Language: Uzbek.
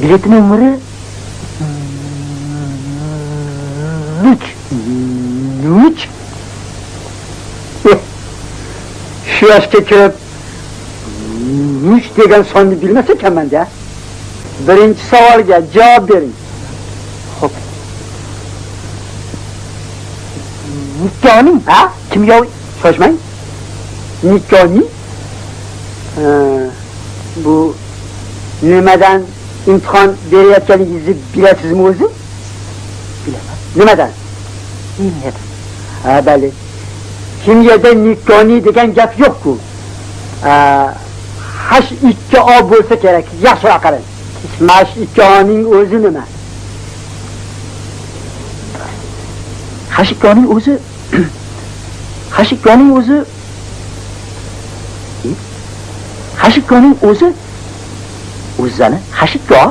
Bilet nomeri 3. Şu yaşga kirib 3 degan sonni bilmas ekanman-da. Birinchi savolga javob bering. Xo'p. Nikkoning, ha? Kimyoviy, shoshmang. Nikkoning. Bu nimadan imtihon berayotganingizni bilasizmi o'zi? Bilaman. Nimadan? Bilmayman. Ha, bali. Kimyada nikkoni degan gap yo'q-ku. H2O bo'lsa kerak. Yaxshiroq qarang. H2O'ning o'zi nima? H2O'ning o'zi H2O'ning o'zi H2O'ning o'zi o'zini H2O